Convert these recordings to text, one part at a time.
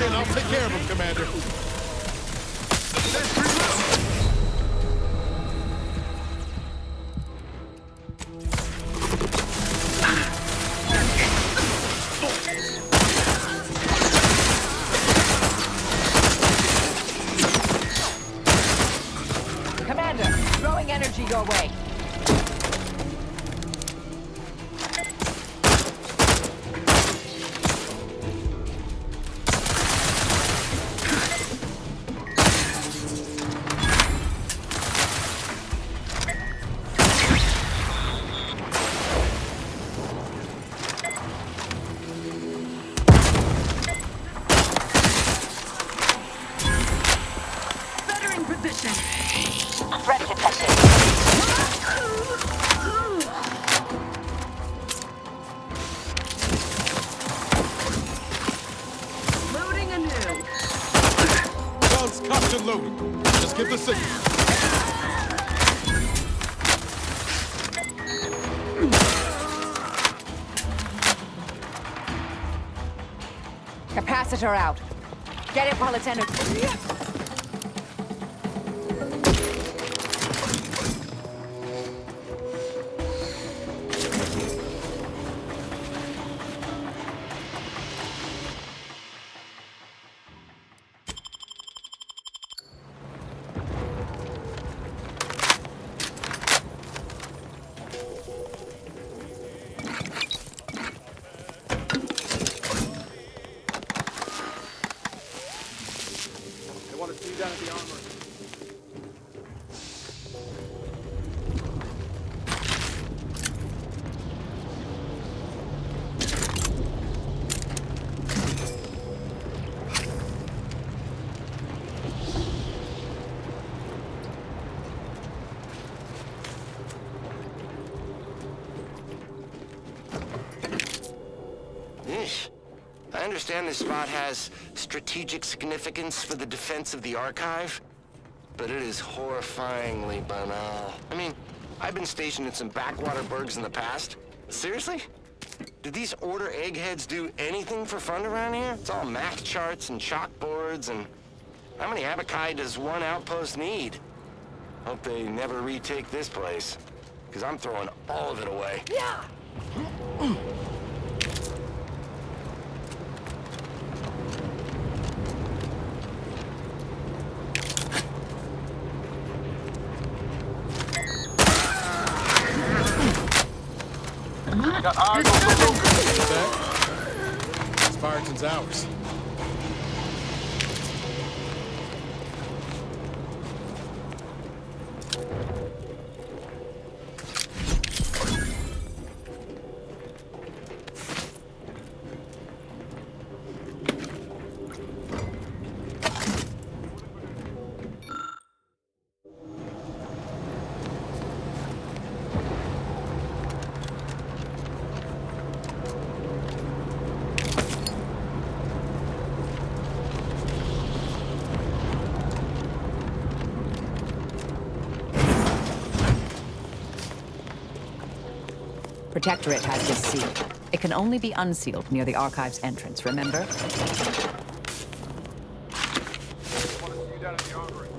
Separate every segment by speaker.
Speaker 1: in. I'll take care of him, Commander.
Speaker 2: Commander, throwing energy your way.
Speaker 3: Threat detected.
Speaker 4: Loading anew.
Speaker 1: Guns cocked and loaded. Just give the signal.
Speaker 2: Capacitor out. Get it while it's energy.
Speaker 5: Down at the armory.
Speaker 6: I understand this spot has strategic significance for the defense of the archive, but it is horrifyingly banal. I mean, I've been stationed in some backwater burgs in the past. Seriously? Do these Order eggheads do anything for fun around here? It's all math charts and chalkboards, and how many abakai does one outpost need? Hope they never retake this place, because I'm throwing all of it away.
Speaker 2: Yeah!
Speaker 5: Got eyes on the loot.
Speaker 1: Spartan's ours.
Speaker 2: Protectorate has this sealed. It can only be unsealed near the archive's entrance, remember?
Speaker 5: Want to see you down at the armory.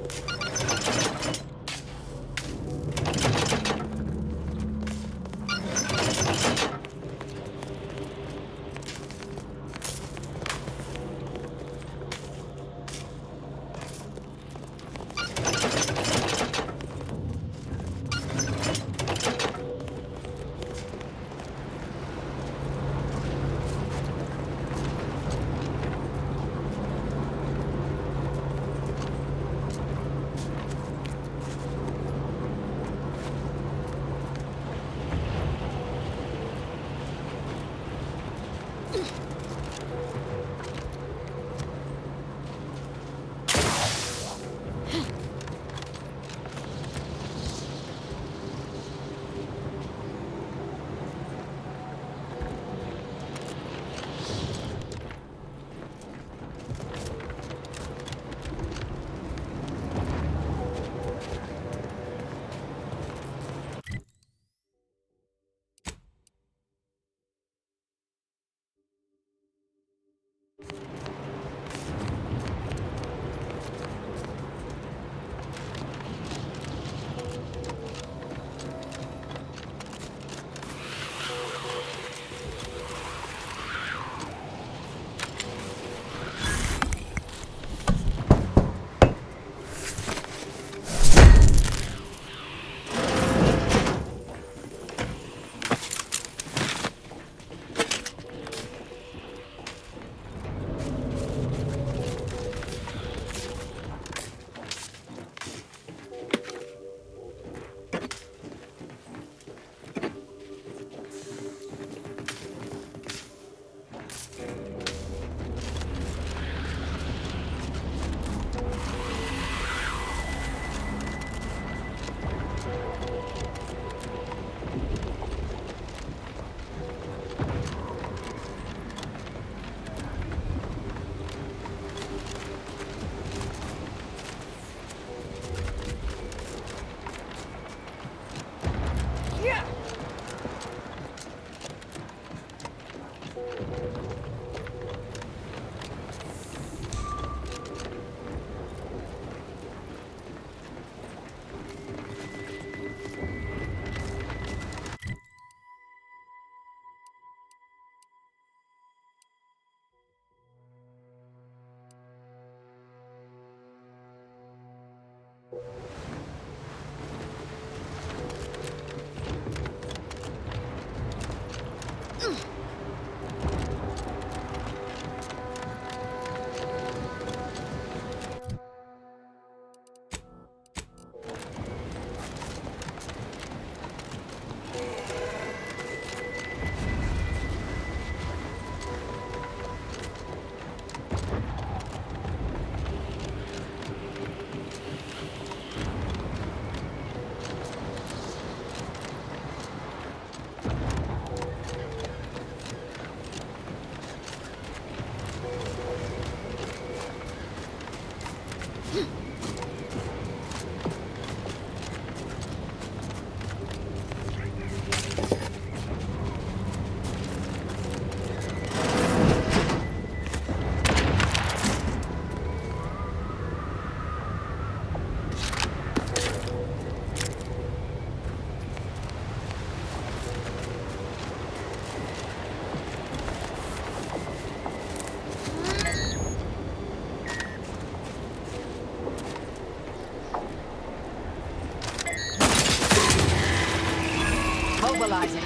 Speaker 2: Mobilizing.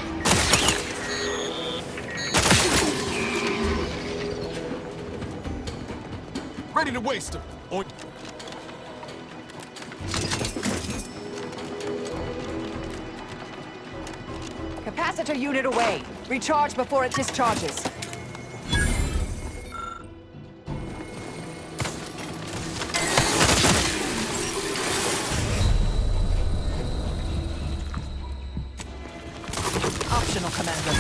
Speaker 1: Ready to waste them. On
Speaker 2: Capacitor unit away. Recharge before it discharges. Optional, Commander.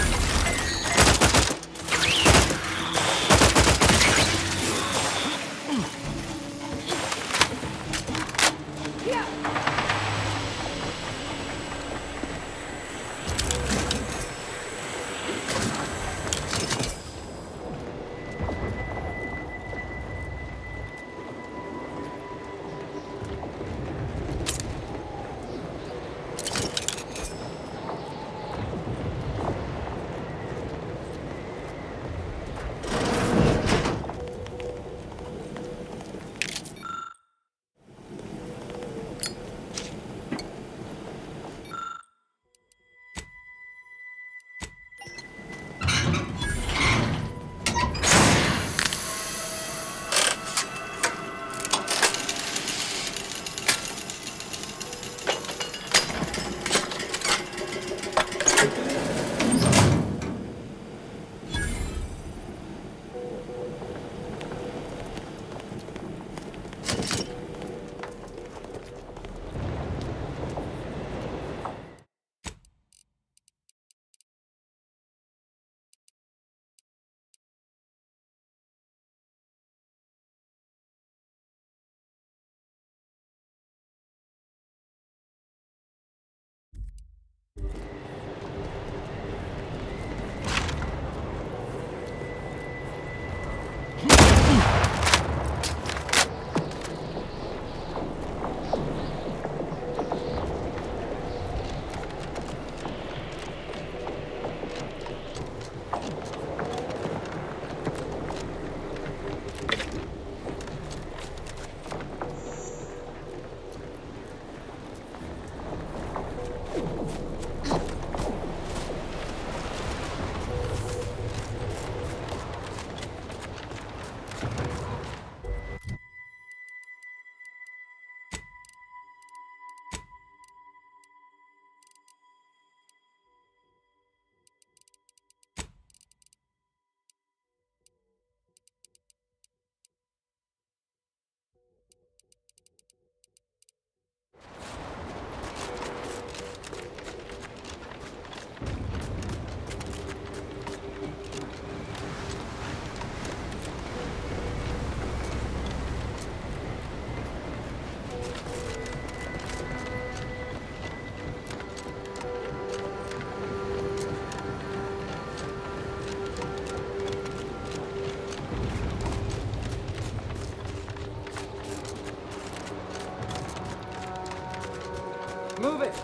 Speaker 5: Move it!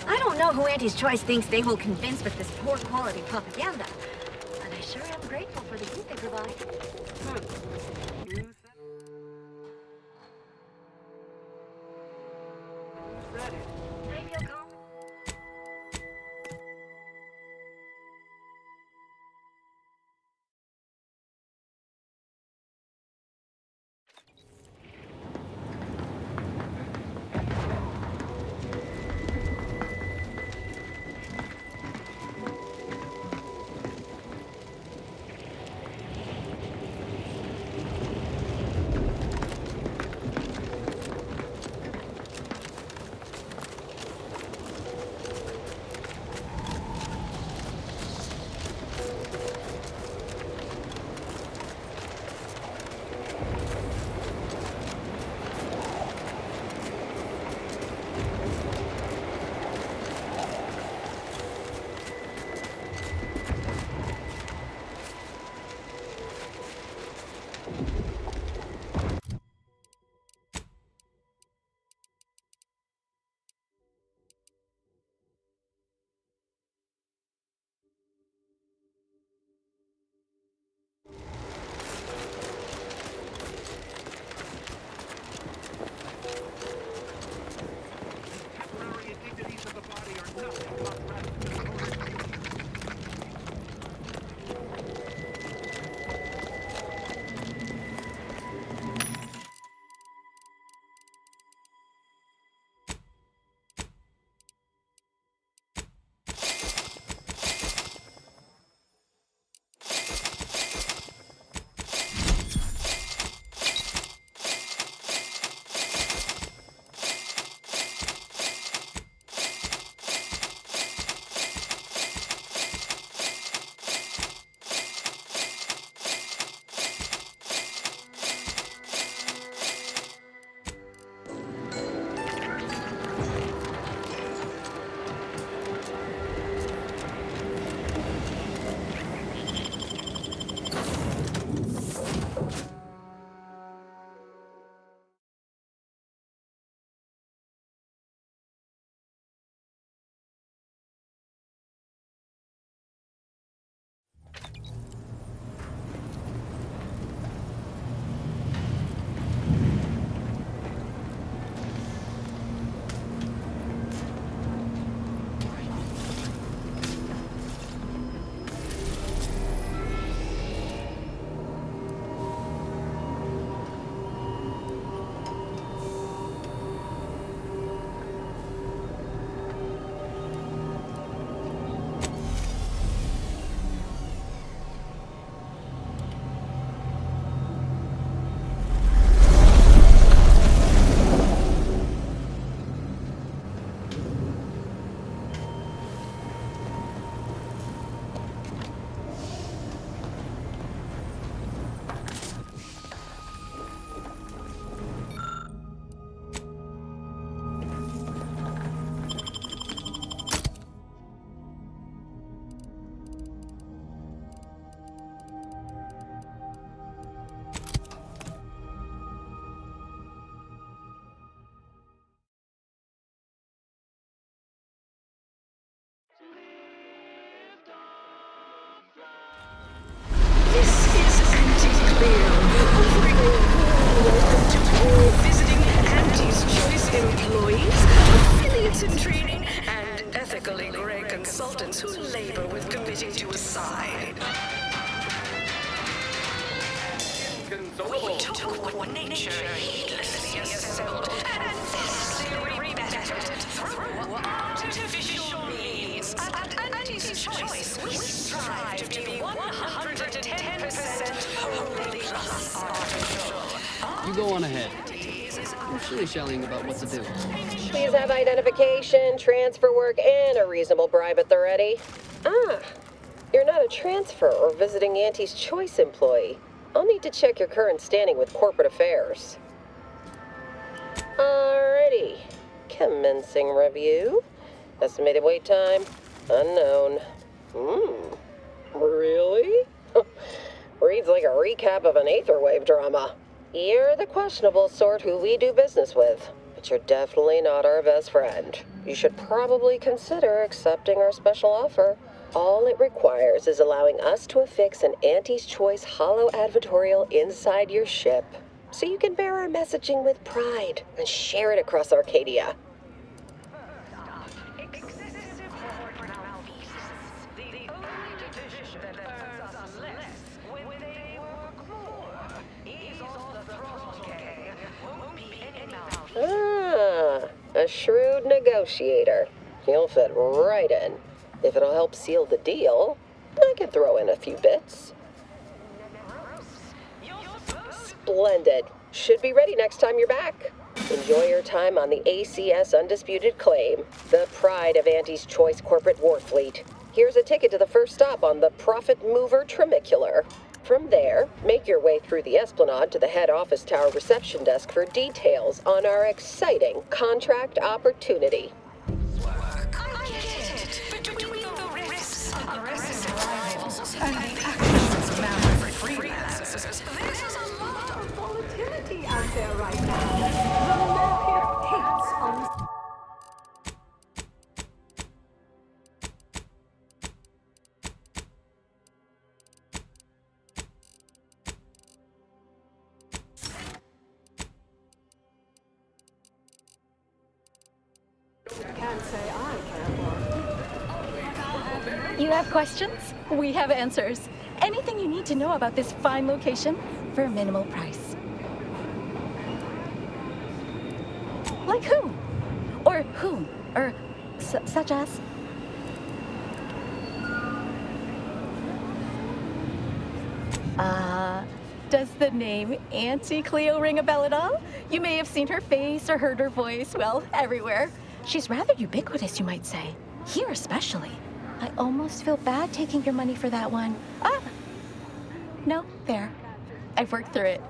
Speaker 4: I don't know who Auntie's Choice thinks they will convince with this poor quality propaganda, but I sure am grateful for the heat they provide.
Speaker 5: You said it.
Speaker 4: I feel calm.
Speaker 3: employees, affiliates in training, and ethically gray consultants who labor with committing to a side. We took what nature heedlessly assembled and vastly rebettered through artificial means. At Andy's choice, we strive to be 110% wholly plus artificial.
Speaker 5: You go on ahead. I'm shilly-shallying about what to do.
Speaker 7: Please have identification, transfer work, and a reasonable bribe at the ready. Ah, you're not a transfer or visiting Auntie's Choice employee. I'll need to check your current standing with corporate affairs. Alrighty. Commencing review. Estimated wait time, unknown. Really? Reads like a recap of an Aetherwave drama. You're the questionable sort who we do business with, but you're definitely not our best friend. You should probably consider accepting our special offer. All it requires is allowing us to affix an Auntie's Choice holo advertorial inside your ship, so you can bear our messaging with pride and share it across Arcadia. Ah, a shrewd negotiator. You'll fit right in. If it'll help seal the deal, I can throw in a few bits. Splendid. Should be ready next time you're back. Enjoy your time on the ACS Undisputed Claim, the pride of Auntie's Choice corporate war fleet. Here's a ticket to the first stop on the Profit Mover Trimicular. From there, make your way through the Esplanade to the head office tower reception desk for details on our exciting contract opportunity.
Speaker 3: I get it, but between the risks, aggressive rivals, and the actions of maverick freelancers, there's a lot of volatility out there right now. The market hates on...
Speaker 5: Can't say I care for.
Speaker 8: You have questions? We have answers. Anything you need to know about this fine location for a minimal price. Like who? Or whom? Or such as? Does the name Auntie Cleo ring a bell at all? You may have seen her face or heard her voice, well, everywhere. She's rather ubiquitous, you might say. Here especially. I almost feel bad taking your money for that one. Ah! No, there. I've worked through it.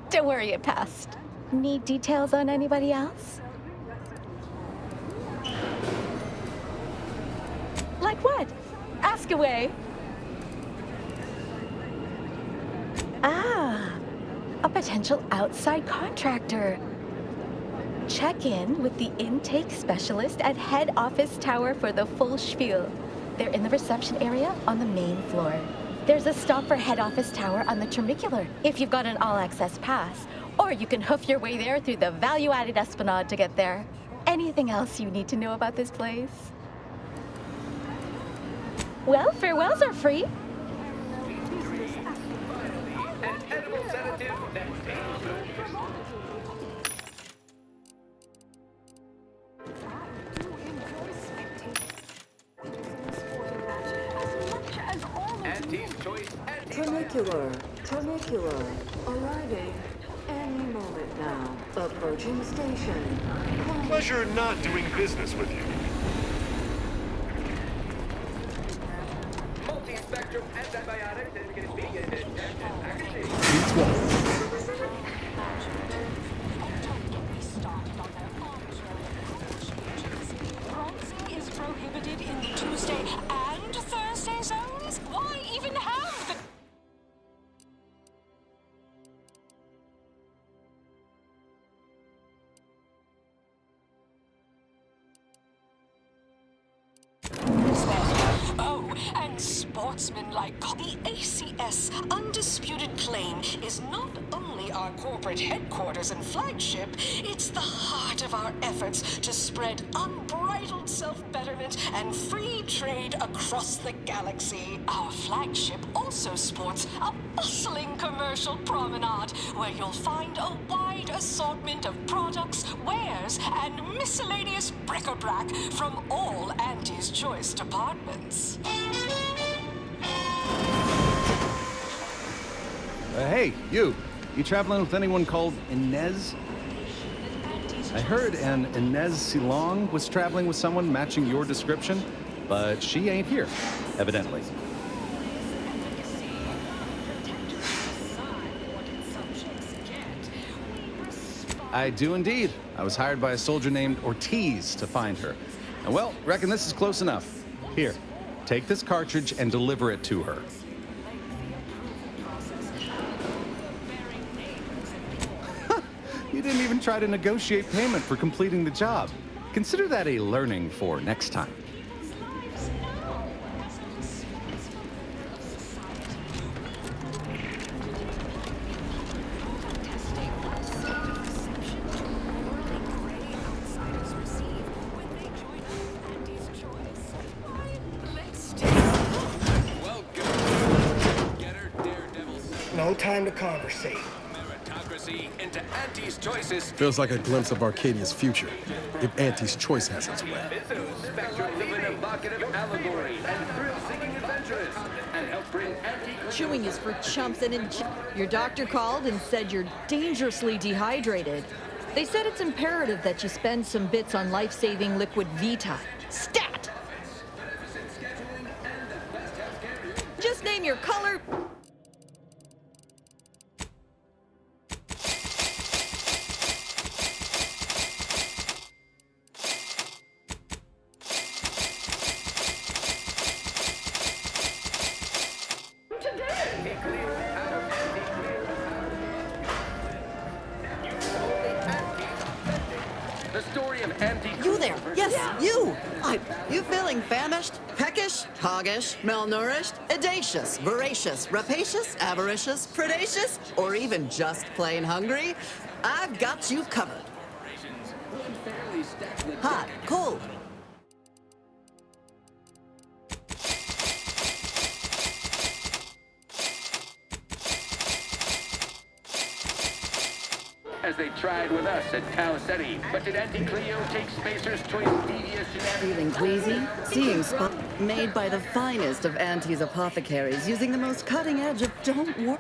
Speaker 8: Don't worry, it passed. Need details on anybody else? Like what? Ask away. Ah, a potential outside contractor. Check in with the intake specialist at head office tower for the full spiel. They're in the reception area on the main floor. There's a stop for head office tower on the Trimicular if you've got an all-access pass, or you can hoof your way there through the value-added Esplanade to get there. Anything else you need to know about this place? Well, farewells are free.
Speaker 9: Trimicular, arriving any moment now. Approaching station.
Speaker 10: Pleasure not doing business with you.
Speaker 5: Multi-spectrum antibiotics and convenient packaging.
Speaker 3: Bronzing is prohibited in the Tuesday and Thursday zones? Why even have the... Oh, and sportsmanlike. The ACS Undisputed Claim is not only be our corporate headquarters and flagship, it's the heart of our efforts to spread unbridled self-betterment and free trade across the galaxy. Our flagship also sports a bustling commercial promenade where you'll find a wide assortment of products, wares, and miscellaneous bric-a-brac from all Auntie's Choice departments.
Speaker 11: Hey, you traveling with anyone called Inez? I heard an Inez Silong was traveling with someone matching your description, but she ain't here, evidently. I do indeed. I was hired by a soldier named Ortiz to find her. And well, reckon this is close enough. Here, take this cartridge and deliver it to her. You didn't even try to negotiate payment for completing the job. Consider that a learning for next time.
Speaker 12: No time to conversate.
Speaker 1: Into Auntie's Choices.
Speaker 13: Feels like a glimpse of Arcadia's future, if Auntie's Choice has its way.
Speaker 1: Spectrums of an evocative allegory and thrill-seeking adventurers, and help bring Auntie.
Speaker 14: Chewing is for chumps and your doctor called and said you're dangerously dehydrated. They said it's imperative that you spend some bits on life-saving liquid Vita. Stat! Just name your color.
Speaker 1: The story of Auntie.
Speaker 15: You there? Yes, you! You feeling famished, peckish, hoggish, malnourished, audacious, voracious, rapacious, avaricious, predacious, or even just plain hungry? I've got you covered. Hot, cold.
Speaker 1: As they tried with us at Calicetti, but did Auntie Cleo take Spacer's Choice devious shenanigans?
Speaker 15: Feeling queasy? Seeing spot made by the finest of Auntie's apothecaries using the most cutting edge of don't worry.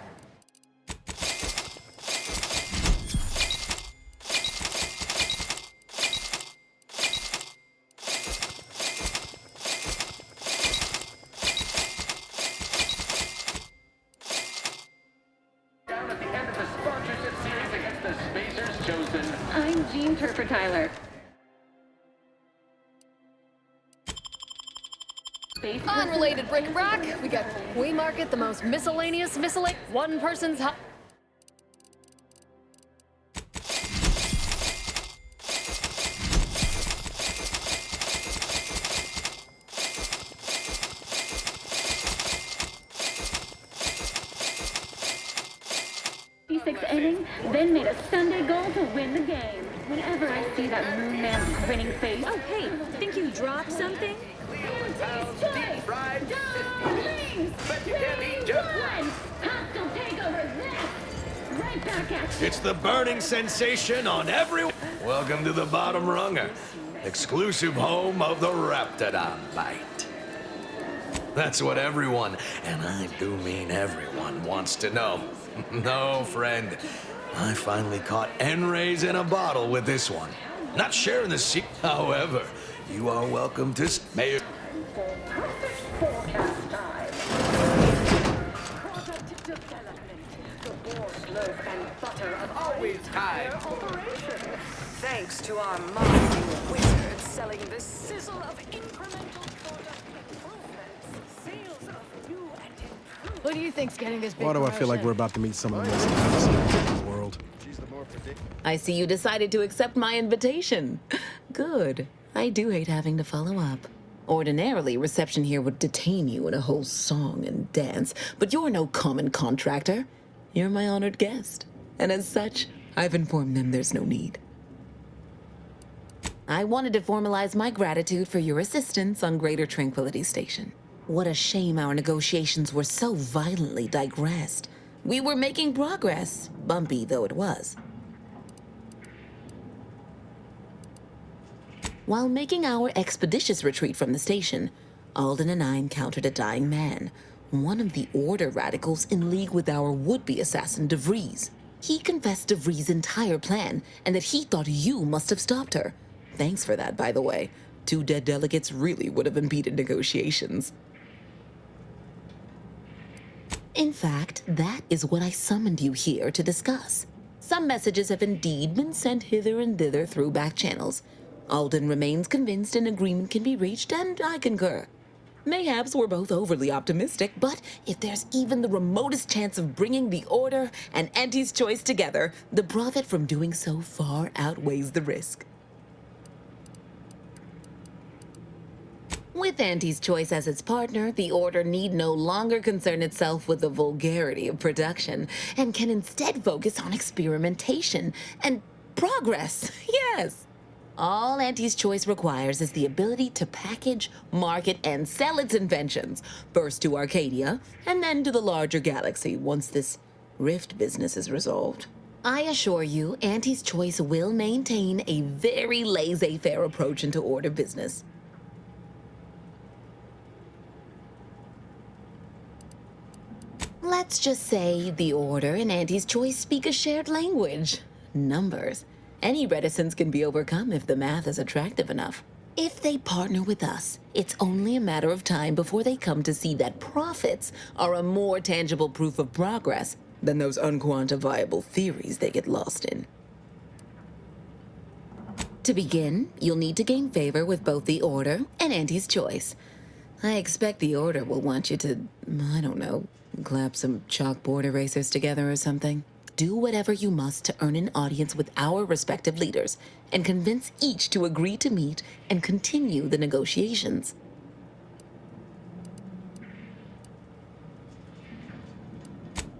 Speaker 1: Down at the end of the sponsorship series against the Spacers chosen.
Speaker 16: I'm Jean Turfer-Tyler.
Speaker 17: Unrelated bric-a-brac. We got We Market, the most miscellaneous one person's
Speaker 16: Sixth inning, then made a Sunday goal to win the game. Whenever I see that Moon Man's grinning face.
Speaker 8: Oh, hey, think you dropped something?
Speaker 1: Deep fried.
Speaker 16: Darlings!
Speaker 1: But you can't eat just
Speaker 16: one! Hostile takeover this! Right back at you!
Speaker 18: It's the burning sensation on every... Welcome to the Bottom Runger, exclusive home of the Raptidon Bite. That's what everyone, and I do mean everyone, wants to know. No, friend, I finally caught N-rays in a bottle with this one. Not sharing the secret, however. You are welcome to stay.
Speaker 16: Perfect forecast time. Product development. The boar's loaf and butter of always high operation.
Speaker 3: Thanks to our marketing wizards selling the sizzle of incremental product improvements, sales of new and improved.
Speaker 17: Who do you think's getting this big
Speaker 13: Why do I feel like we're about to meet some of the most impressive people in the world?
Speaker 15: I see you decided to accept my invitation. Good. I do hate having to follow up. Ordinarily, reception here would detain you in a whole song and dance, but you're no common contractor. You're my honored guest.
Speaker 19: and as such, I've informed them there's no need. I wanted to formalize my gratitude for your assistance on Greater Tranquility Station. What a shame our negotiations were so violently digressed. We were making progress, bumpy though it was. While making our expeditious retreat from the station, Alden and I encountered a dying man, one of the Order radicals in league with our would-be assassin DeVries. He confessed DeVries' entire plan and that he thought you must have stopped her. Thanks for that, by the way. 2 dead delegates really would have impeded negotiations. In fact, that is what I summoned you here to discuss. Some messages have indeed been sent hither and thither through back channels. Alden remains convinced an agreement can be reached, and I concur. Mayhaps we're both overly optimistic, but if there's even the remotest chance of bringing the Order and Auntie's Choice together, the profit from doing so far outweighs the risk. With Auntie's Choice as its partner, the Order need no longer concern itself with the vulgarity of production, and can instead focus on experimentation and progress. Yes! All Auntie's Choice requires is the ability to package, market, and sell its inventions, first to Arcadia, and then to the larger galaxy once this rift business is resolved. I assure you, Auntie's Choice will maintain a very laissez-faire approach into Order business. Let's just say the Order and Auntie's Choice speak a shared language. Numbers. Any reticence can be overcome if the math is attractive enough. If they partner with us, it's only a matter of time before they come to see that profits are a more tangible proof of progress than those unquantifiable theories they get lost in. To begin, you'll need to gain favor with both the Order and Auntie's Choice. I expect the Order will want you to, I don't know, clap some chalkboard erasers together or something. Do whatever you must to earn an audience with our respective leaders and convince each to agree to meet and continue the negotiations.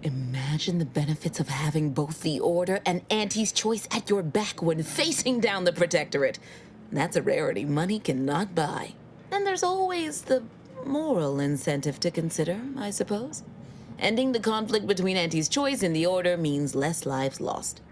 Speaker 19: Imagine the benefits of having both the Order and Auntie's Choice at your back when facing down the Protectorate. That's a rarity money cannot buy. And there's always the moral incentive to consider, I suppose. Ending the conflict between Auntie's Choice and the Order means less lives lost.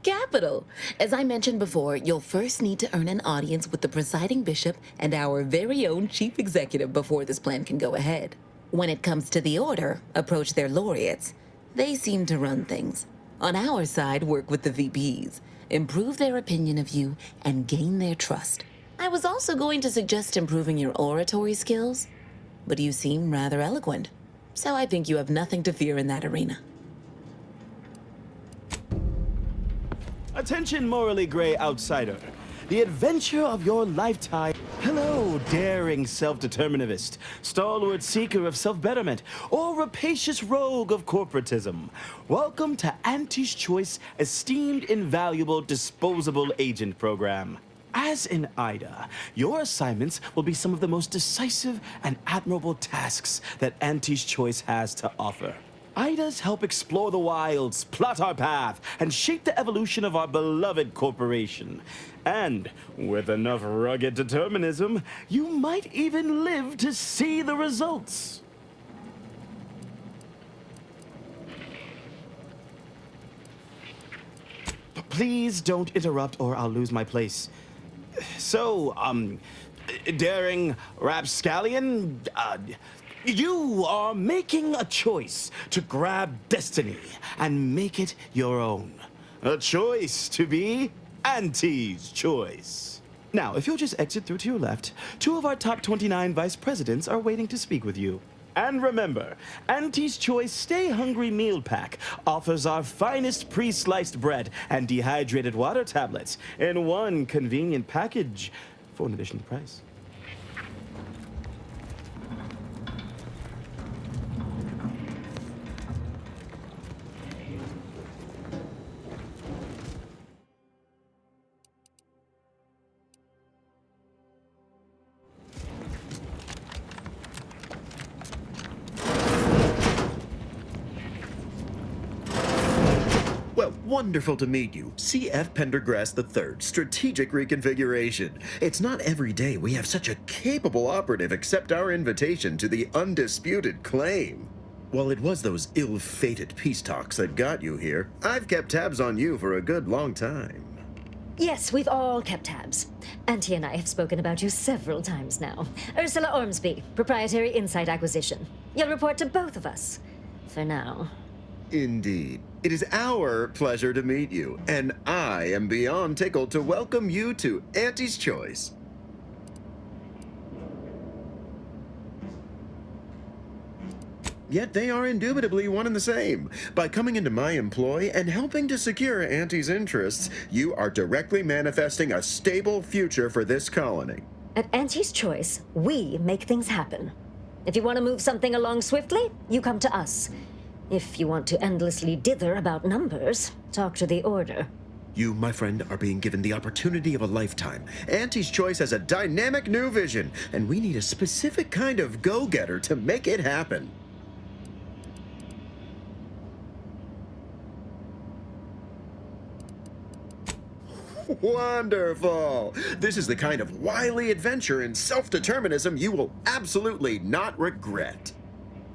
Speaker 19: Capital! As I mentioned before, you'll first need to earn an audience with the presiding bishop and our very own chief executive before this plan can go ahead. When it comes to the Order, approach their laureates. They seem to run things. On our side, work with the VPs, improve their opinion of you, and gain their trust. I was also going to suggest improving your oratory skills, but you seem rather eloquent, so I think you have nothing to fear in that arena.
Speaker 20: Attention, morally gray outsider. The adventure of your lifetime. Hello, daring self-determinativist, stalwart seeker of self-betterment, or rapacious rogue of corporatism. Welcome to Auntie's Choice Esteemed Invaluable Disposable Agent Program. As in Ida, your assignments will be some of the most decisive and admirable tasks that Auntie's Choice has to offer. Idas help explore the wilds, plot our path, and shape the evolution of our beloved corporation. And with enough rugged determinism, you might even live to see the results. But please don't interrupt or I'll lose my place. So, daring rapscallion, you are making a choice to grab destiny and make it your own. A choice to be Auntie's Choice. Now, if you'll just exit through to your left, 2 of our top 29 vice presidents are waiting to speak with you. And remember, Auntie's Choice Stay Hungry Meal Pack offers our finest pre-sliced bread and dehydrated water tablets in one convenient package for an additional price.
Speaker 21: Wonderful to meet you. C.F. Pendergrass III, Strategic Reconfiguration. It's not every day we have such a capable operative accept our invitation to the undisputed claim. While it was those ill-fated peace talks that got you here, I've kept tabs on you for a good long time.
Speaker 4: Yes, we've all kept tabs. Auntie and I have spoken about you several times now. Ursula Ormsby, Proprietary Insight Acquisition. You'll report to both of us. For now.
Speaker 21: Indeed. It is our pleasure to meet you, and I am beyond tickled to welcome you to Auntie's Choice. Yet they are indubitably one and the same. By coming into my employ and helping to secure Auntie's interests, you are directly manifesting a stable future for this colony.
Speaker 4: At Auntie's Choice, we make things happen. If you want to move something along swiftly, you come to us. If you want to endlessly dither about numbers, talk to the Order.
Speaker 21: You, my friend, are being given the opportunity of a lifetime. Auntie's Choice has a dynamic new vision, and we need a specific kind of go-getter to make it happen. Wonderful! This is the kind of wily adventure and self-determinism you will absolutely not regret.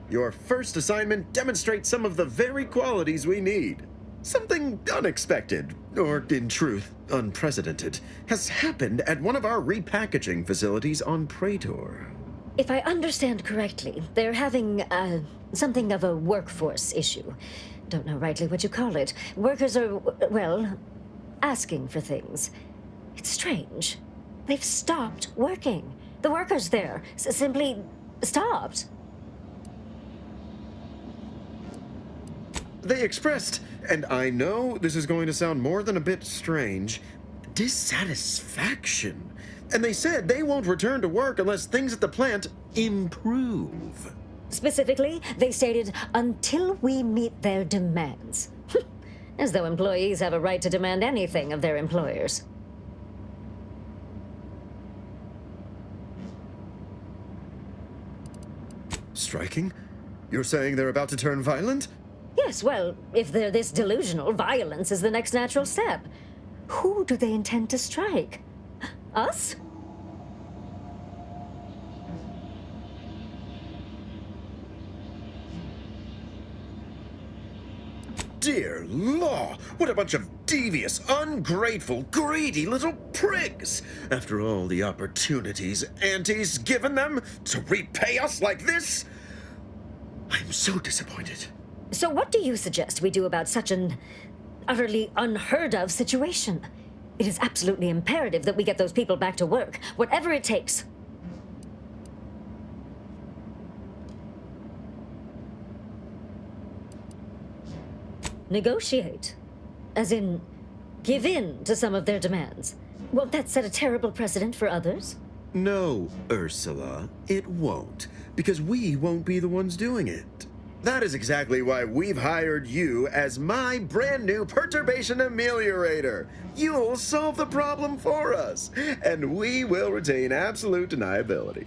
Speaker 21: Your first assignment demonstrates some of the very qualities we need. Something unexpected, or in truth, unprecedented, has happened at one of our repackaging facilities on Praetor.
Speaker 4: If I understand correctly, they're having, something of a workforce issue. Don't know rightly what you call it. Workers are, well, asking for things. It's strange. They've stopped working. The workers there simply stopped.
Speaker 21: They expressed, and I know this is going to sound more than a bit strange, dissatisfaction. And they said they won't return to work unless things at the plant improve.
Speaker 4: Specifically, they stated, until we meet their demands. As though employees have a right to demand anything of their employers.
Speaker 21: Striking? You're saying they're about to turn violent?
Speaker 4: Yes, well, if they're this delusional, violence is the next natural step. Who do they intend to strike? Us?
Speaker 21: Dear law, what a bunch of devious, ungrateful, greedy little prigs! After all the opportunities Auntie's given them to repay us like this, I'm so disappointed.
Speaker 4: So what do you suggest we do about such an utterly unheard of situation? It is absolutely imperative that we get those people back to work, whatever it takes. Negotiate. As in, give in to some of their demands. Won't that set a terrible precedent for others?
Speaker 21: No, Ursula, it won't, because we won't be the ones doing it. That is exactly why we've hired you as my brand new perturbation ameliorator. You'll solve the problem for us, and we will retain absolute deniability.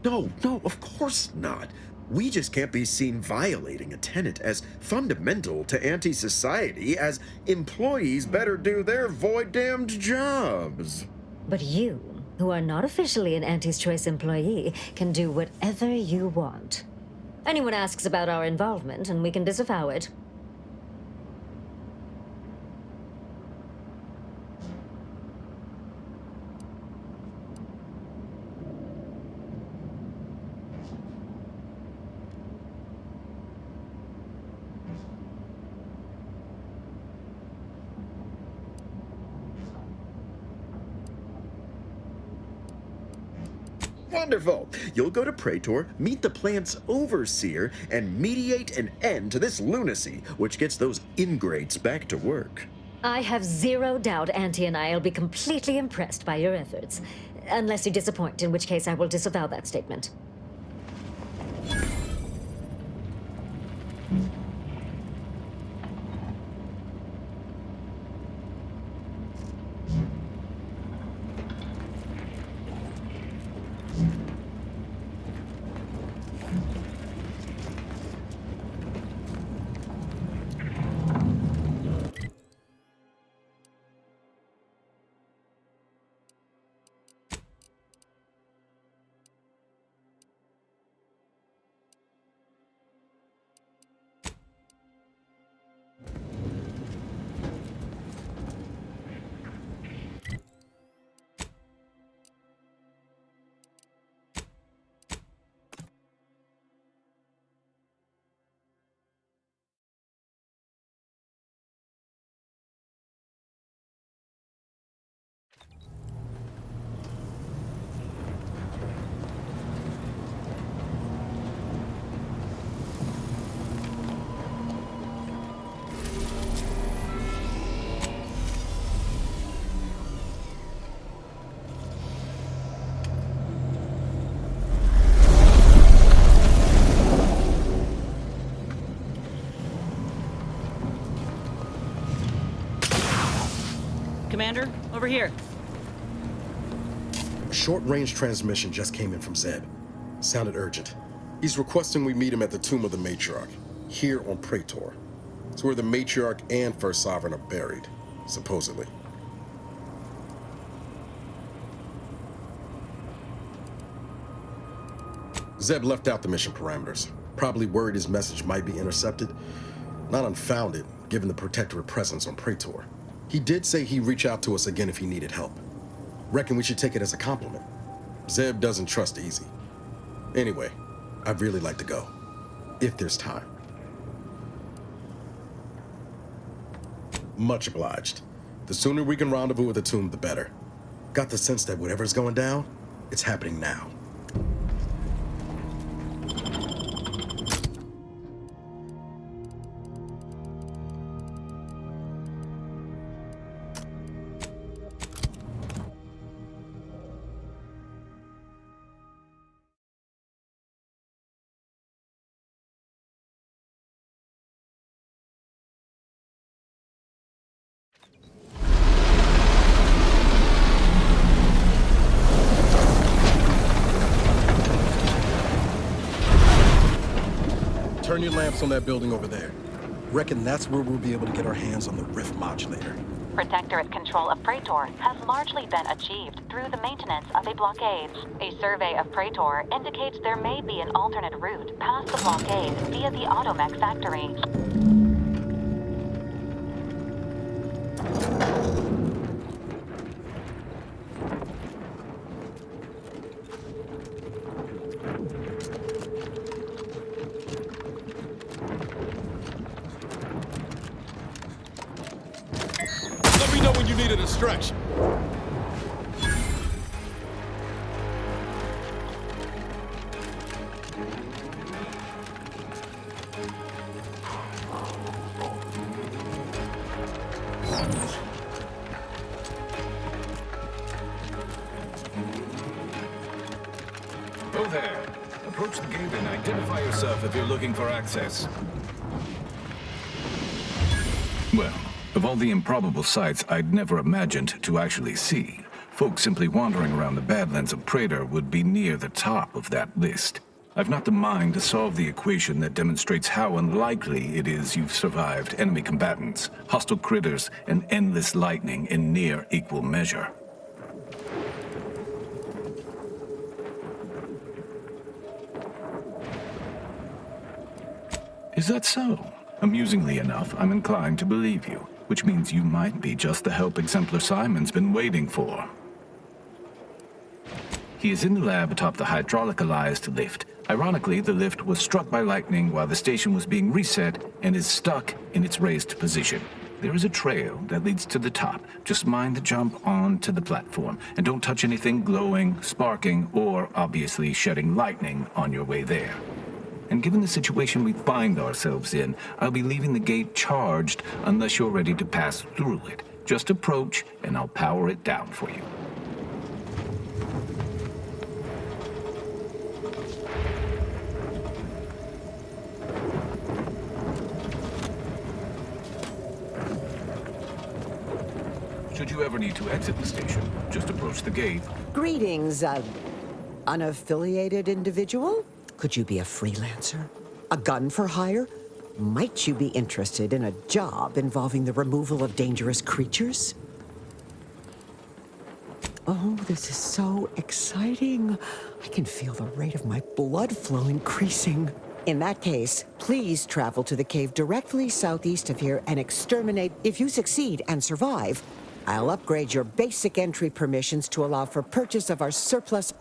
Speaker 21: No, of course not. We just can't be seen violating a tenet as fundamental to anti-society as employees better do their void-damned jobs.
Speaker 4: But you, who are not officially an Auntie's Choice employee, can do whatever you want. Anyone asks about our involvement, and we can disavow it.
Speaker 21: Wonderful! You'll go to Praetor, meet the plant's overseer, and mediate an end to this lunacy, which gets those ingrates back to work.
Speaker 4: I have zero doubt Auntie and I will be completely impressed by your efforts. Unless you disappoint, in which case I will disavow that statement.
Speaker 6: Commander, over here.
Speaker 13: A short-range transmission just came in from Zeb. Sounded urgent. He's requesting we meet him at the tomb of the Matriarch, here on Praetor. It's where the Matriarch and First Sovereign are buried, supposedly. Zeb left out the mission parameters. Probably worried his message might be intercepted. Not unfounded, given the Protectorate presence on Praetor. He did say he'd reach out to us again if he needed help. Reckon we should take it as a compliment. Zeb doesn't trust easy. Anyway, I'd really like to go, if there's time. Much obliged. The sooner we can rendezvous at the tomb, the better. Got the sense that whatever's going down, it's happening now. Turn your lamps on that building over there. Reckon that's where we'll be able to get our hands on the rift modulator.
Speaker 22: Protectorate control of Praetor has largely been achieved through the maintenance of a blockade. A survey of Praetor indicates there may be an alternate route past the blockade via the Automech factory.
Speaker 23: Let me know when you need a distraction.
Speaker 24: Go there. Approach the gate and identify yourself if you're looking for access. Well, of all the improbable sights I'd never imagined to actually see, folks simply wandering around the Badlands of Praetor would be near the top of that list. I've not the mind to solve the equation that demonstrates how unlikely it is you've survived enemy combatants, hostile critters, and endless lightning in near equal measure. Is that so? Amusingly enough, I'm inclined to believe you, which means you might be just the help Exemplar Simon's been waiting for. He is in the lab atop the hydraulicalized lift. Ironically, the lift was struck by lightning while the station was being reset and is stuck in its raised position. There is a trail that leads to the top. Just mind the jump onto the platform, and don't touch anything glowing, sparking, or obviously shedding lightning on your way there. And given the situation we find ourselves in, I'll be leaving the gate charged unless you're ready to pass through it. Just approach, and I'll power it down for you. Should you ever need to exit the station, just approach the gate.
Speaker 25: Greetings, unaffiliated individual. Could you be a freelancer? A gun for hire? Might you be interested in a job involving the removal of dangerous creatures? Oh, this is so exciting. I can feel the rate of my blood flow increasing. In that case, please travel to the cave directly southeast of here and exterminate. If you succeed and survive, I'll upgrade your basic entry permissions to allow for purchase of our surplus.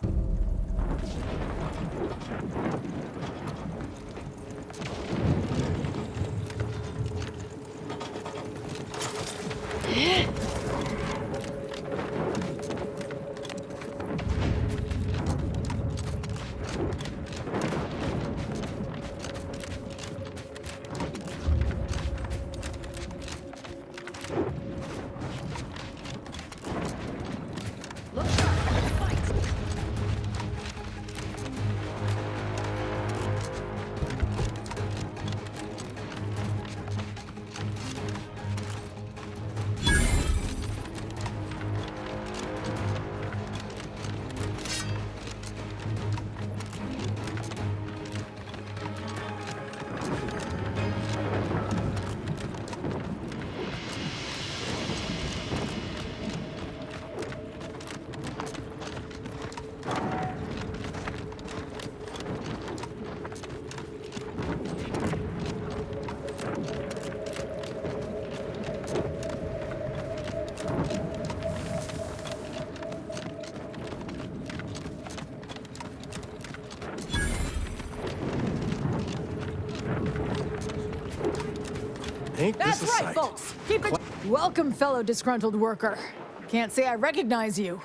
Speaker 13: Ain't
Speaker 14: That's
Speaker 13: this a
Speaker 14: right,
Speaker 13: sight?
Speaker 14: folks. Keep it. Welcome, fellow disgruntled worker. Can't say I recognize you.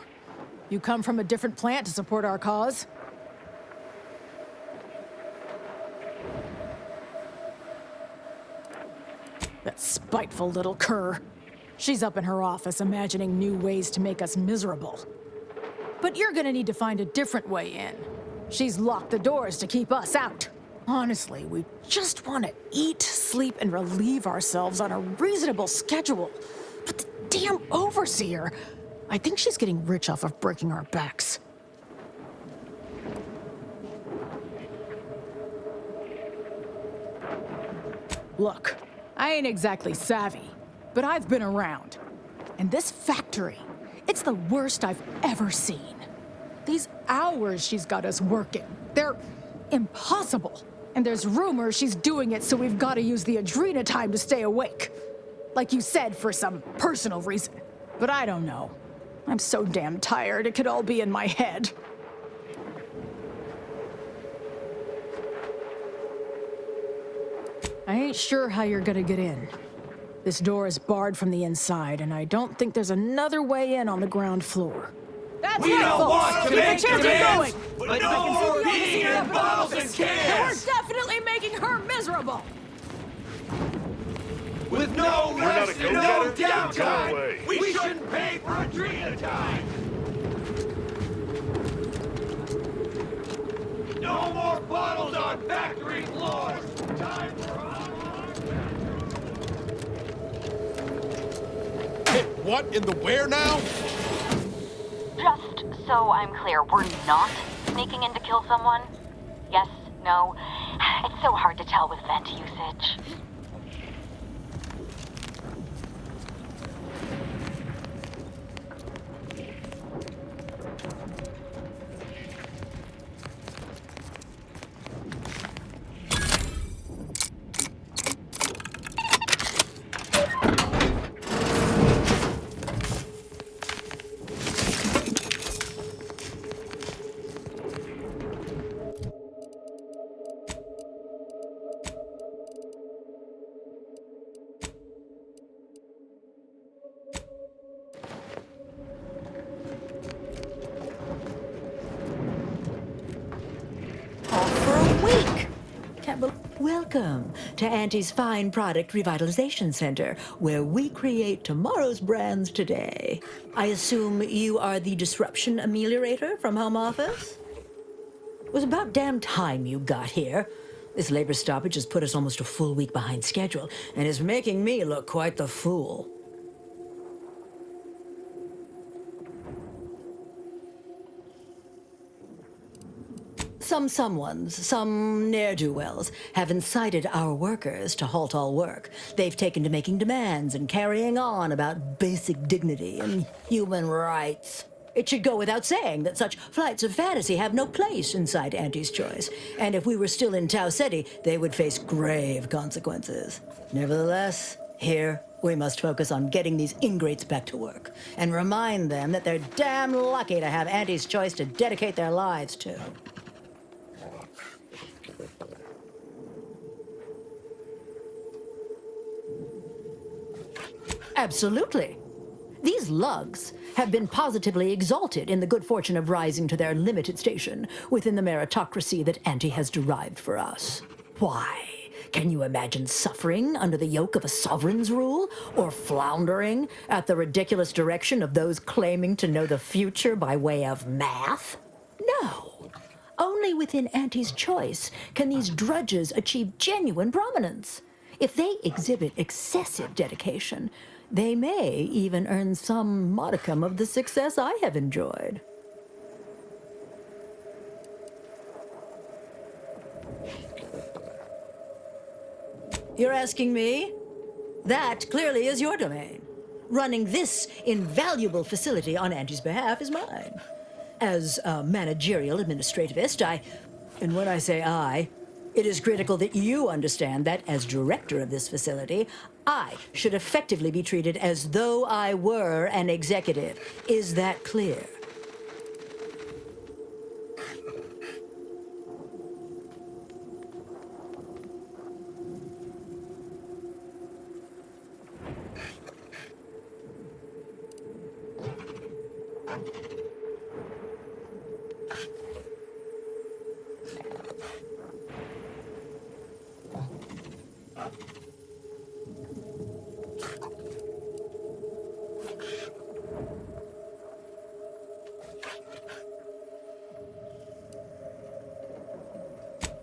Speaker 14: You come from a different plant to support our cause? That spiteful little cur. She's up in her office imagining new ways to make us miserable. But you're gonna need to find a different way in. She's locked the doors to keep us out. Honestly, we just want to eat, sleep, and relieve ourselves on a reasonable schedule. But the damn overseer, I think she's getting rich off of breaking our backs. Look, I ain't exactly savvy, but I've been around. And this factory, it's the worst I've ever seen. These hours she's got us working, they're impossible. And there's rumors she's doing it so we've got to use the adrena time to stay awake. Like you said, for some personal reason. But I don't know. I'm so damn tired, it could all be in my head. I ain't sure how you're gonna get in. This door is barred from the inside, and I don't think there's another way in on the ground floor. That's
Speaker 18: We
Speaker 14: right,
Speaker 18: don't
Speaker 14: folks.
Speaker 18: want to
Speaker 14: Keep
Speaker 18: make
Speaker 14: the chanting
Speaker 18: demands,
Speaker 14: going.
Speaker 18: but
Speaker 14: I
Speaker 18: no
Speaker 14: can see
Speaker 18: more
Speaker 14: the
Speaker 18: being
Speaker 14: officer
Speaker 18: in
Speaker 14: up in
Speaker 18: bottles and
Speaker 14: office. And
Speaker 18: cans.
Speaker 14: we're definitely making her miserable.
Speaker 18: With no
Speaker 23: You're not a
Speaker 18: rest and no
Speaker 23: go-getter? Then go
Speaker 18: downtime,
Speaker 23: away.
Speaker 18: we shouldn't pay for adrena time. No more bottles on factory floors. Time for
Speaker 23: What in the where now?
Speaker 22: Just so I'm clear, we're not sneaking in to kill someone? Yes? No? It's so hard to tell with vent usage.
Speaker 2: Welcome to Auntie's Fine Product Revitalization Center, where we create tomorrow's brands today. I assume you are the disruption ameliorator from home office? It was about damn time you got here. This labor stoppage has put us almost a full week behind schedule, and is making me look quite the fool. Some ne'er-do-wells have incited our workers to halt all work. They've taken to making demands and carrying on about basic dignity and human rights. It should go without saying that such flights of fantasy have no place inside Auntie's Choice, and if we were still in Tau Ceti, they would face grave consequences. Nevertheless, here we must focus on getting these ingrates back to work, and remind them that they're damn lucky to have Auntie's Choice to dedicate their lives to. Absolutely. These lugs have been positively exalted in the good fortune of rising to their limited station within the meritocracy that Auntie has derived for us. Why? Can you imagine suffering under the yoke of a sovereign's rule? Or floundering at the ridiculous direction of those claiming to know the future by way of math? No. Only within Auntie's Choice can these drudges achieve genuine prominence. If they exhibit excessive dedication, they may even earn some modicum of the success I have enjoyed. You're asking me? That clearly is your domain. Running this invaluable facility on Auntie's behalf is mine. As a managerial administrativist, and when I say I, it is critical that you understand that, as director of this facility, I should effectively be treated as though I were an executive. Is that clear?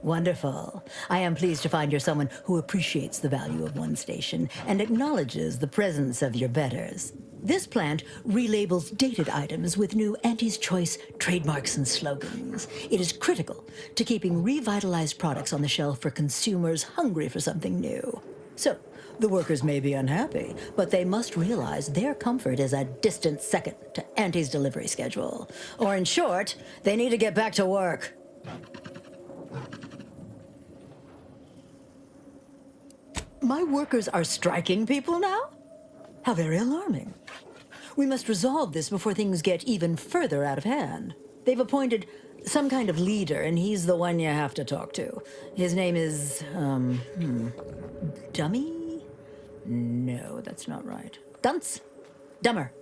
Speaker 2: Wonderful. I am pleased to find you're someone who appreciates the value of one station and acknowledges the presence of your betters. This plant relabels dated items with new Auntie's Choice trademarks and slogans. It is critical to keeping revitalized products on the shelf for consumers hungry for something new. So, the workers may be unhappy, but they must realize their comfort is a distant second to Auntie's delivery schedule. Or in short, they need to get back to work. My workers are striking people now? How very alarming. We must resolve this before things get even further out of hand. They've appointed some kind of leader, and he's the one you have to talk to. His name is, Dummy? No, that's not right. Dunce? Dummer?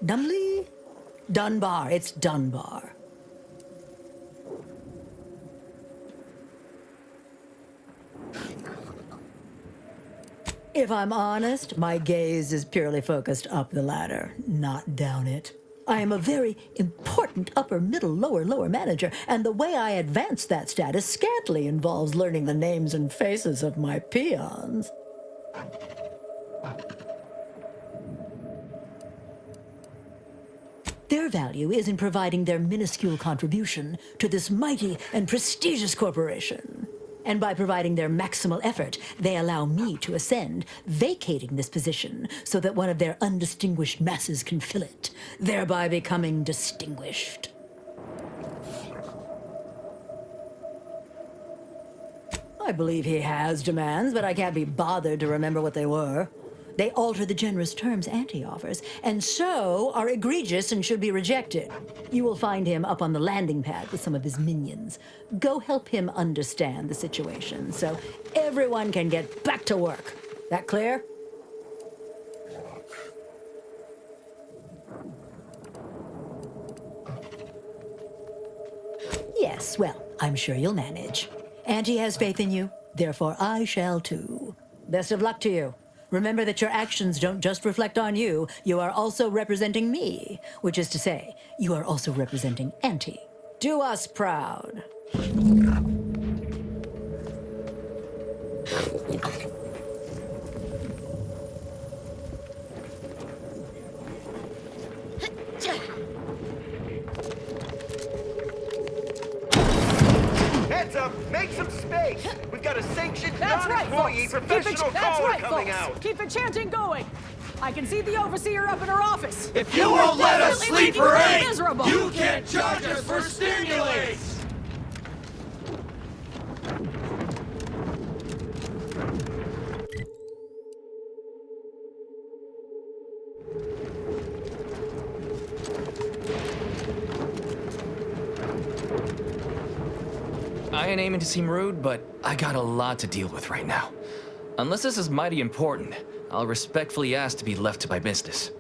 Speaker 2: Dumbly? Dunbar. It's Dunbar. If I'm honest, my gaze is purely focused up the ladder, not down it. I am a very important upper, middle, lower manager, and the way I advance that status scantily involves learning the names and faces of my peons. Their value is in providing their minuscule contribution to this mighty and prestigious corporation. And by providing their maximal effort, they allow me to ascend, vacating this position so that one of their undistinguished masses can fill it, thereby becoming distinguished. I believe he has demands, but I can't be bothered to remember what they were. They alter the generous terms Auntie offers, and so are egregious and should be rejected. You will find him up on the landing pad with some of his minions. Go help him understand the situation so everyone can get back to work. That clear? Yes, well, I'm sure you'll manage. Auntie has faith in you, therefore I shall too. Best of luck to you. Remember that your actions don't just reflect on you, you are also representing me, which is to say, you are also representing Auntie. Do us proud.
Speaker 5: Heads up! Make some space! We've got a sanctioned
Speaker 14: That's right,
Speaker 5: non-employee
Speaker 14: folks.
Speaker 5: professional
Speaker 14: That's
Speaker 5: caller
Speaker 14: right,
Speaker 5: coming
Speaker 14: folks.
Speaker 5: out!
Speaker 14: Keep the chanting going. I can see the overseer up in her office.
Speaker 5: If you won't let us sleep for 8,
Speaker 14: miserable.
Speaker 5: you can't charge us for stimulants!
Speaker 6: I ain't aiming to seem rude, but I got a lot to deal with right now. Unless this is mighty important, I'll respectfully ask to be left to my business.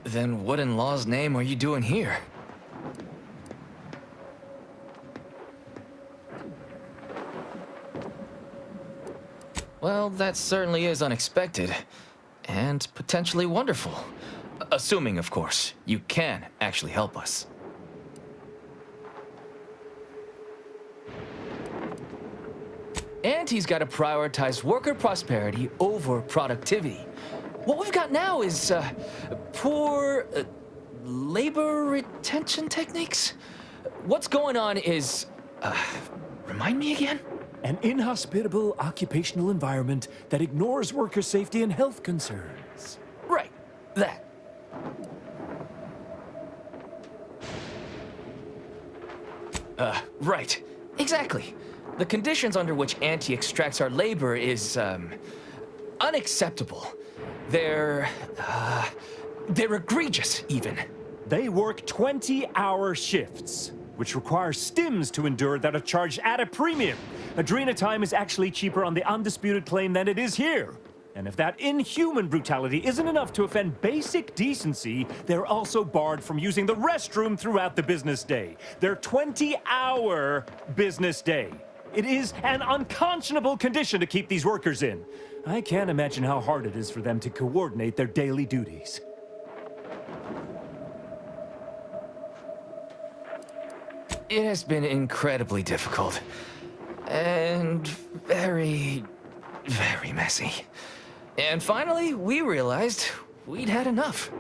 Speaker 6: Then what in law's name are you doing here? Well, that certainly is unexpected, and potentially wonderful. Assuming, of course, you can actually help us. Auntie's got to prioritize worker prosperity over productivity. What we've got now is poor labor retention techniques. What's going on is, remind me again?
Speaker 7: An inhospitable occupational environment that ignores worker safety and health concerns.
Speaker 6: Right, that. Right. Exactly. The conditions under which Auntie extracts our labor is, unacceptable. They're egregious, even.
Speaker 7: They work 20-hour shifts, which require stims to endure that are charged at a premium. Adrena time is actually cheaper on the undisputed claim than it is here. And if that inhuman brutality isn't enough to offend basic decency, they're also barred from using the restroom throughout the business day. Their 20-hour business day. It is an unconscionable condition to keep these workers in. I can't imagine how hard it is for them to coordinate their daily duties.
Speaker 6: It has been incredibly difficult. And very, very messy. And finally, we realized we'd had enough.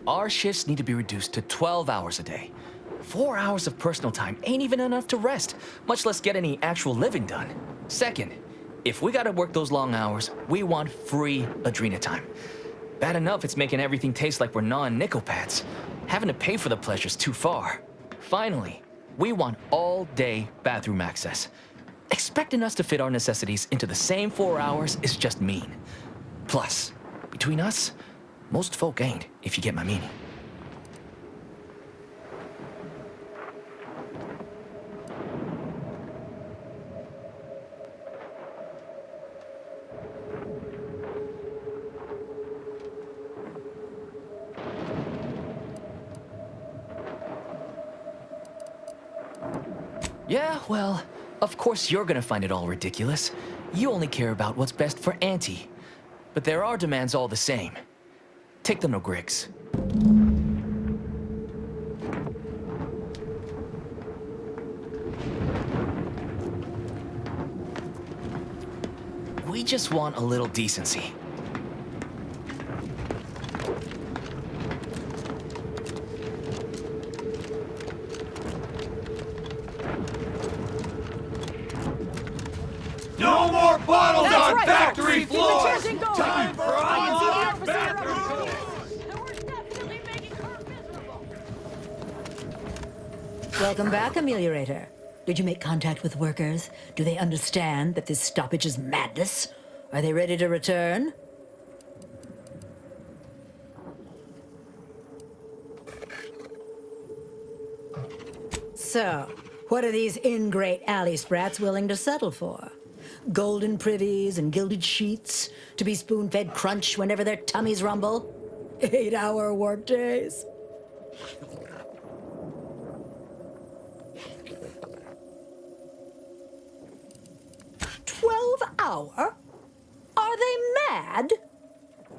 Speaker 6: Our shifts need to be reduced to 12 hours a day. 4 hours of personal time ain't even enough to rest, much less get any actual living done. Second, if we gotta work those long hours, we want free Adrena time. Bad enough it's making everything taste like we're gnawing nickel pads. Having to pay for the pleasure's too far. Finally, we want all-day bathroom access. Expecting us to fit our necessities into the same 4 hours is just mean. Plus, between us, most folk ain't, if you get my meaning. Yeah, well, of course you're gonna find it all ridiculous. You only care about what's best for Auntie. But there are demands all the same. Take them to Griggs. We just want a little decency.
Speaker 5: No more bottles
Speaker 14: That's
Speaker 5: on
Speaker 14: right,
Speaker 5: factory
Speaker 14: Keep the
Speaker 5: floors!
Speaker 14: chairs in going.
Speaker 5: Time for unlocked bathroom doors!
Speaker 2: Welcome back, Ameliorator. Did you make contact with workers? Do they understand that this stoppage is madness? Are they ready to return? So, what are these ingrate alley sprats willing to settle for? Golden privies and gilded sheets to be spoon-fed crunch whenever their tummies rumble? 8-hour workdays? 12-hour? Are they mad?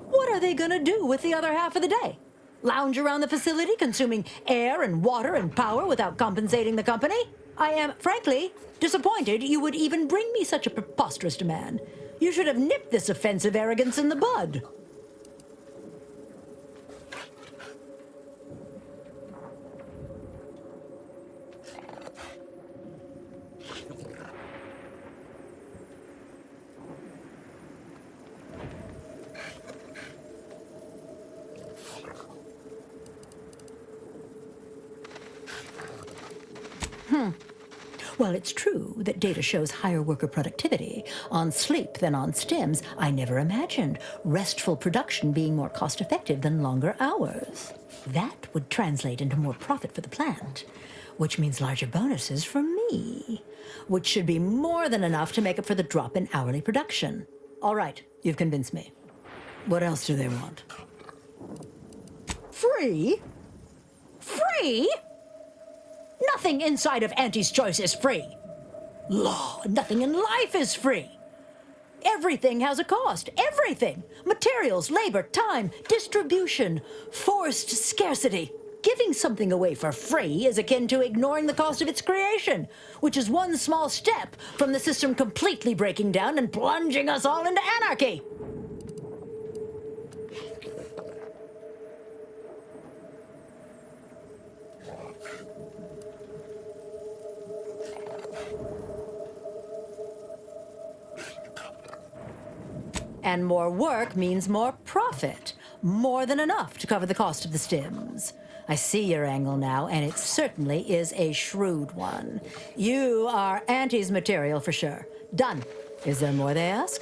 Speaker 2: What are they gonna do with the other half of the day? Lounge around the facility consuming air and water and power without compensating the company? I am, frankly, disappointed you would even bring me such a preposterous demand. You should have nipped this offensive arrogance in the bud. Well, it's true that data shows higher worker productivity on sleep than on stims. I never imagined restful production being more cost-effective than longer hours. That would translate into more profit for the plant, which means larger bonuses for me, which should be more than enough to make up for the drop in hourly production. All right, you've convinced me. What else do they want? Free? Free? Nothing inside of Auntie's Choice is free. Law, nothing in life is free. Everything has a cost. Everything. Materials, labor, time, distribution, forced scarcity. Giving something away for free is akin to ignoring the cost of its creation, which is one small step from the system completely breaking down and plunging us all into anarchy. And more work means more profit. More than enough to cover the cost of the stims. I see your angle now, and it certainly is a shrewd one. You are Auntie's material for sure. Done. Is there more they ask?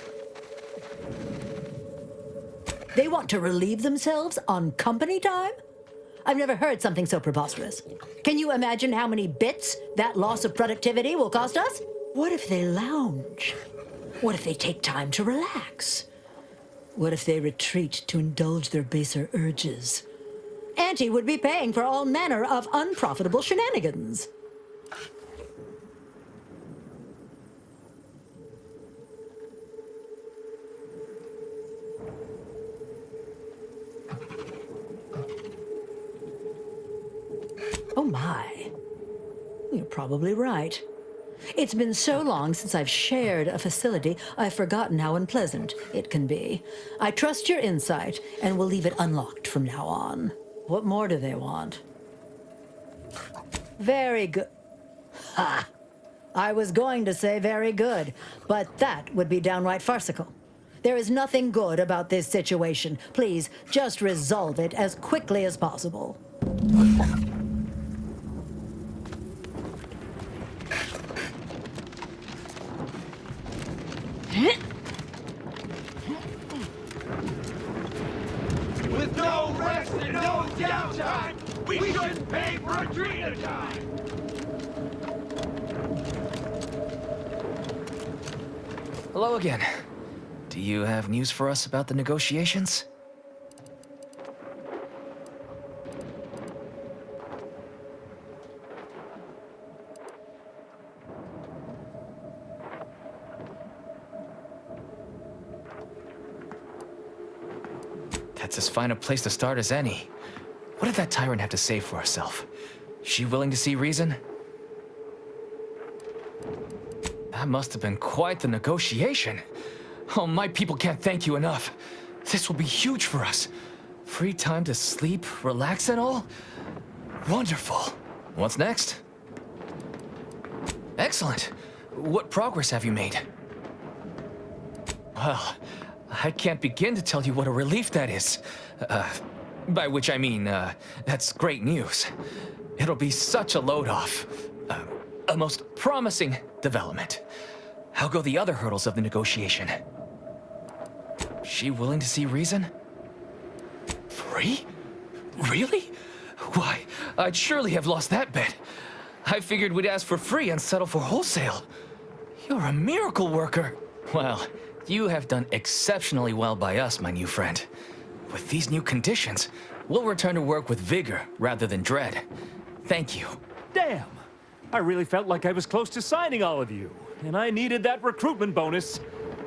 Speaker 2: They want to relieve themselves on company time? I've never heard something so preposterous. Can you imagine how many bits that loss of productivity will cost us? What if they lounge? What if they take time to relax? What if they retreat to indulge their baser urges? Auntie would be paying for all manner of unprofitable shenanigans. my. You're probably right. It's been so long since I've shared a facility, I've forgotten how unpleasant it can be. I trust your insight and will leave it unlocked from now on. What more do they want? Very good. Ha! I was going to say very good, but that would be downright farcical. There is nothing good about this situation. Please, just resolve it as quickly as possible.
Speaker 5: With no rest and no downtime, we shouldn't pay for Adrena time!
Speaker 6: Hello again. Do you have news for us about the negotiations? That's as fine a place to start as any. What did that tyrant have to say for herself? She willing to see reason? That must have been quite the negotiation. Oh, my people can't thank you enough. This will be huge for us. Free time to sleep, relax and all? Wonderful. What's next? Excellent. What progress have you made? Well, I can't begin to tell you what a relief that is. By which I mean, that's great news. It'll be such a load off. A most promising development. How go the other hurdles of the negotiation? She willing to see reason? Free? Really? Why, I'd surely have lost that bet. I figured we'd ask for free and settle for wholesale. You're a miracle worker. Well, you have done exceptionally well by us, my new friend. With these new conditions, we'll return to work with vigor rather than dread. Thank you.
Speaker 7: Damn! I really felt like I was close to signing all of you, and I needed that recruitment bonus.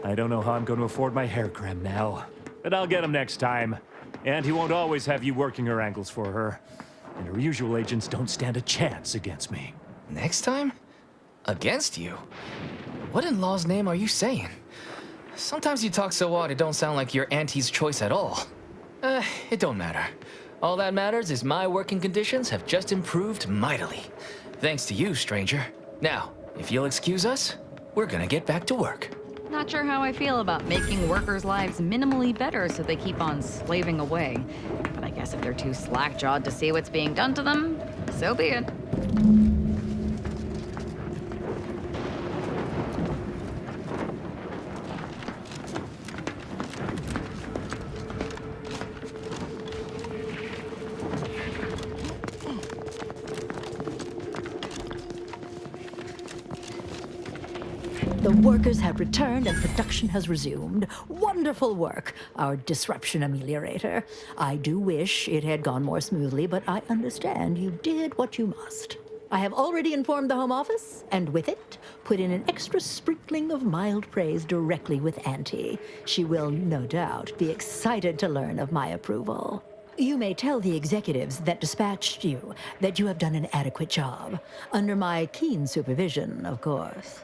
Speaker 7: I don't know how I'm going to afford my hair creme now, but I'll get him next time. And he won't always have you working her ankles for her. And her usual agents don't stand a chance against me.
Speaker 6: Next time? Against you? What in law's name are you saying? Sometimes you talk so odd it don't sound like you're Auntie's choice at all. It don't matter. All that matters is my working conditions have just improved mightily. Thanks to you, stranger. Now, if you'll excuse us, we're gonna get back to work.
Speaker 8: Not sure how I feel about making workers' lives minimally better so they keep on slaving away. But I guess if they're too slack-jawed to see what's being done to them, so be it.
Speaker 2: The workers have returned and production has resumed. Wonderful work, our disruption ameliorator. I do wish it had gone more smoothly, but I understand you did what you must. I have already informed the Home Office, and with it, put in an extra sprinkling of mild praise directly with Auntie. She will, no doubt, be excited to learn of my approval. You may tell the executives that dispatched you that you have done an adequate job. Under my keen supervision, of course.